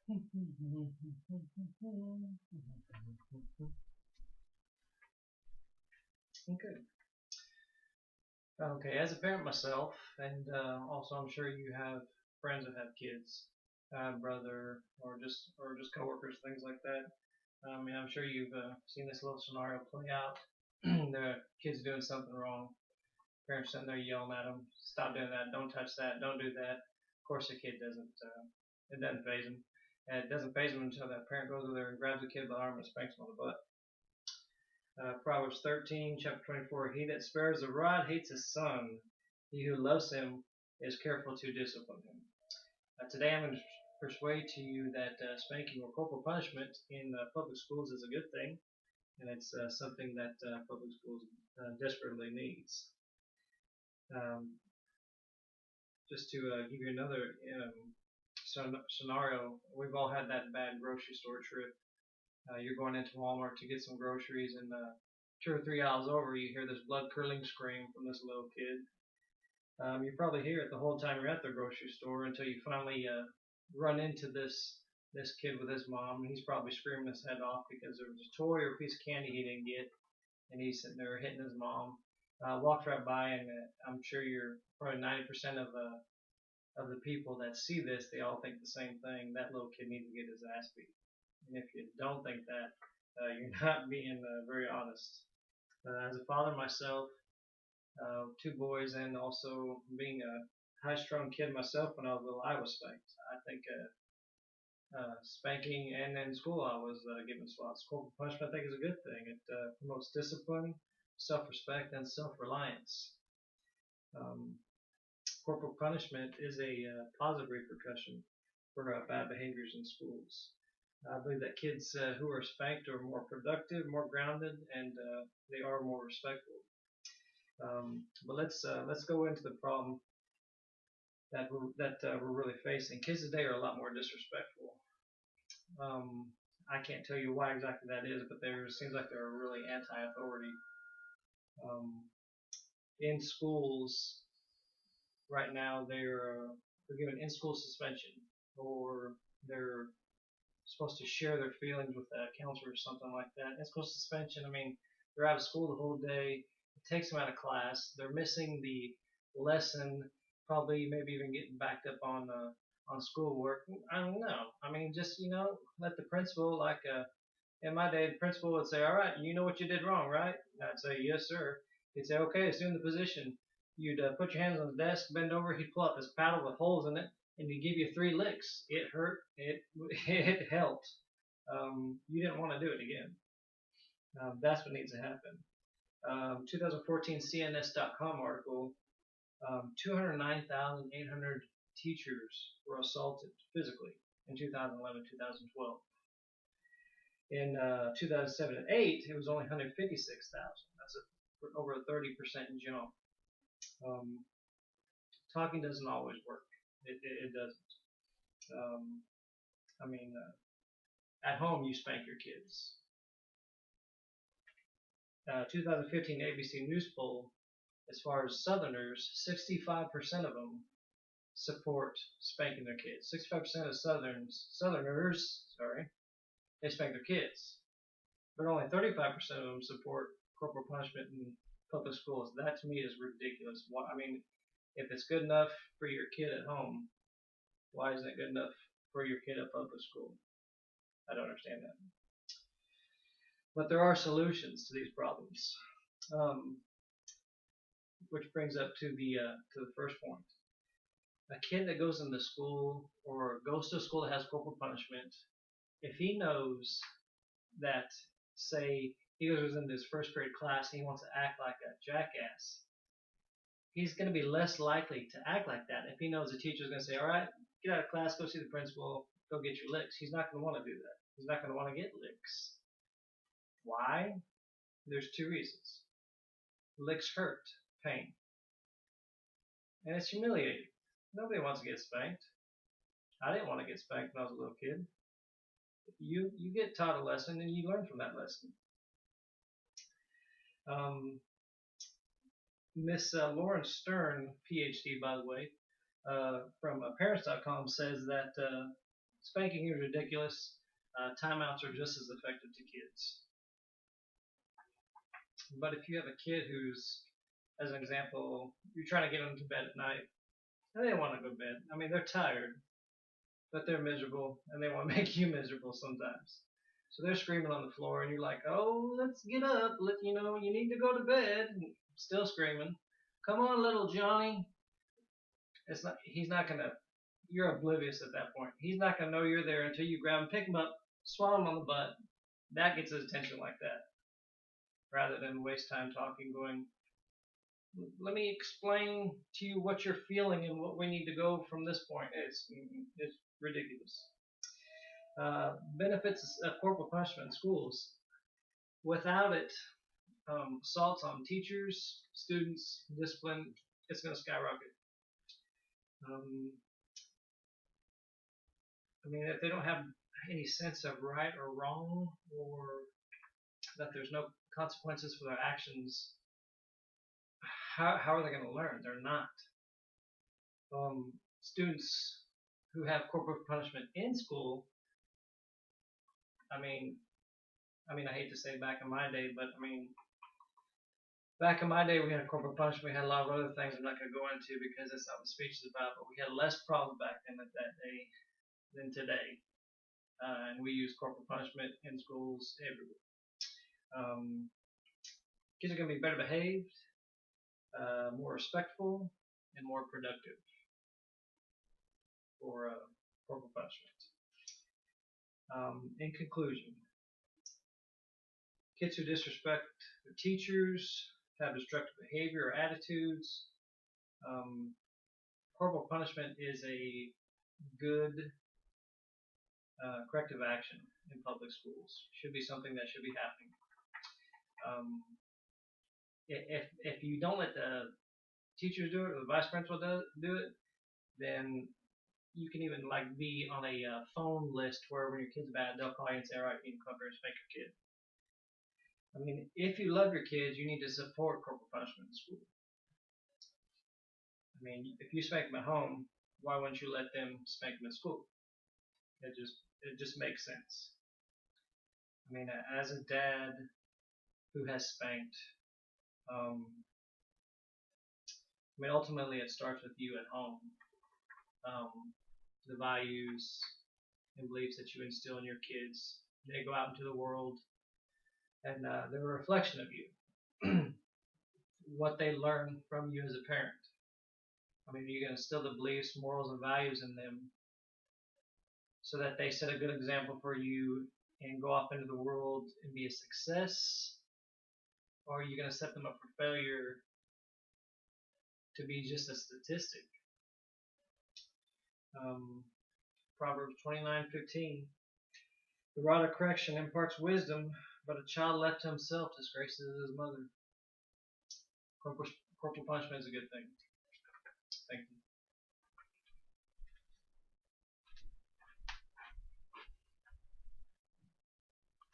Okay. Okay, as a parent myself, and also I'm sure you have friends that have kids, brother, or just coworkers, things like that. I mean, I'm sure you've seen this little scenario play out. The kid's doing something wrong. Parents sitting there yelling at them, "Stop doing that! Don't touch that! Don't do that!" Of course, the kid doesn't. It doesn't phase him. And it doesn't phase him until that parent goes over there and grabs the kid by the arm and spanks him on the butt. Proverbs 13, chapter 24. He that spares the rod hates his son. He who loves him is careful to discipline him. Today I'm going to persuade to you that spanking or corporal punishment in public schools is a good thing, and it's something that public schools desperately needs. Just to give you another scenario, we've all had that bad grocery store trip. You're going into Walmart to get some groceries, and 2 or 3 aisles over, you hear this blood-curdling scream from this little kid. You probably hear it the whole time you're at the grocery store until you finally run into this kid with his mom. He's probably screaming his head off because there was a toy or a piece of candy he didn't get, and he's sitting there hitting his mom. Walked right by, and I'm sure you're probably 90% of the people that see this, they all think the same thing. That little kid needs to get his ass beat. And if you don't think that, you're not being very honest. As a father myself, 2 boys, and also being a high-strung kid myself when I was little, I was spanked. I think spanking, and in school I was given slots. Corporal punishment, I think, is a good thing. It promotes discipline, self-respect, and self-reliance. Corporal punishment is a positive repercussion for bad behaviors in schools. I believe that kids who are spanked are more productive, more grounded, and they are more respectful. But let's go into the problem that we're really facing. Kids today are a lot more disrespectful. I can't tell you why exactly that is, but there seems like they're really anti-authority. In schools right now, they're given in-school suspension, or they're supposed to share their feelings with a counselor or something like that. In-school suspension, I mean, they're out of school the whole day. It takes them out of class. They're missing the lesson, probably maybe even getting backed up on schoolwork. I don't know. I mean, just let the principal, like in my day, the principal would say, "All right, you know what you did wrong, right?" And I'd say, "Yes, sir." He'd say, "Okay, assume the position." You'd put your hands on the desk, bend over. He'd pull out this paddle with holes in it, and he'd give you 3 licks. It hurt. It helped. You didn't want to do it again. That's what needs to happen. 2014 CNS.com article, 209,800 teachers were assaulted physically in 2011, 2012. In 2007 and 8, it was only 156,000. That's over a 30% jump. Talking doesn't always work. It doesn't. I mean, at home you spank your kids. 2015 ABC News poll, as far as Southerners, 65% of them support spanking their kids. 65% of Southerners, they spank their kids. But only 35% of them support corporal punishment in public schools. That to me is ridiculous. I mean, if it's good enough for your kid at home, why isn't it good enough for your kid at public school? I don't understand that. But there are solutions to these problems, which brings up to the first point. A kid that goes into school or goes to a school that has corporal punishment, if he knows that, say, he goes into his first period class and he wants to act like a jackass, he's going to be less likely to act like that if he knows the teacher's going to say, "All right, get out of class, go see the principal, go get your licks." He's not going to want to do that. He's not going to want to get licks. Why? There's 2 reasons. Licks hurt, pain, and it's humiliating. Nobody wants to get spanked. I didn't want to get spanked when I was a little kid. You get taught a lesson and you learn from that lesson. Miss Lauren Stern, PhD, by the way, from parents.com, says that spanking is ridiculous. Timeouts are just as effective to kids. But if you have a kid who's, as an example, you're trying to get them to bed at night, and they want to go to bed. I mean, they're tired, but they're miserable, and they want to make you miserable sometimes. So they're screaming on the floor, and you're like, "Oh, let's get up. You need to go to bed." And still screaming. Come on, little Johnny. He's not gonna. You're oblivious at that point. He's not gonna know you're there until you grab him, pick him up, swat him on the butt. That gets his attention like that, rather than waste time talking, going, let me explain to you what you're feeling and what we need to go from this point. It's ridiculous. Benefits of corporal punishment in schools. Without it, assaults on teachers, students, discipline, it's going to skyrocket. I mean, if they don't have any sense of right or wrong, or that there's no consequences for their actions, how are they going to learn? They're not. Students who have corporal punishment in school, I mean, I hate to say back in my day, but I mean, back in my day we had corporal punishment. We had a lot of other things I'm not going to go into because that's not what speech is about. But we had less problems back then at that day than today, and we use corporal punishment in schools everywhere. Kids are going to be better behaved, more respectful, and more productive for corporal punishment. In conclusion, kids who disrespect their teachers, have destructive behavior or attitudes, corporal punishment is a good corrective action in public schools. Should be something that should be happening. If you don't let the teachers do it or the vice principal do it, then you can even be on a phone list where when your kid's bad, they'll call you and say, all right, you need to come over and spank your kid. I mean, if you love your kids, you need to support corporal punishment in school. I mean, if you spank them at home, why wouldn't you let them spank them at school? It just makes sense. I mean, as a dad who has spanked, I mean, ultimately it starts with you at home. The values and beliefs that you instill in your kids, they go out into the world, and they're a reflection of you. What they learn from you as a parent. I mean, you're going to instill the beliefs, morals, and values in them so that they set a good example for you and go off into the world and be a success, or are you going to set them up for failure to be just a statistic? Proverbs 29:15. The rod of correction imparts wisdom, but a child left to himself disgraces his mother. Corporal punishment is a good thing. Thank you.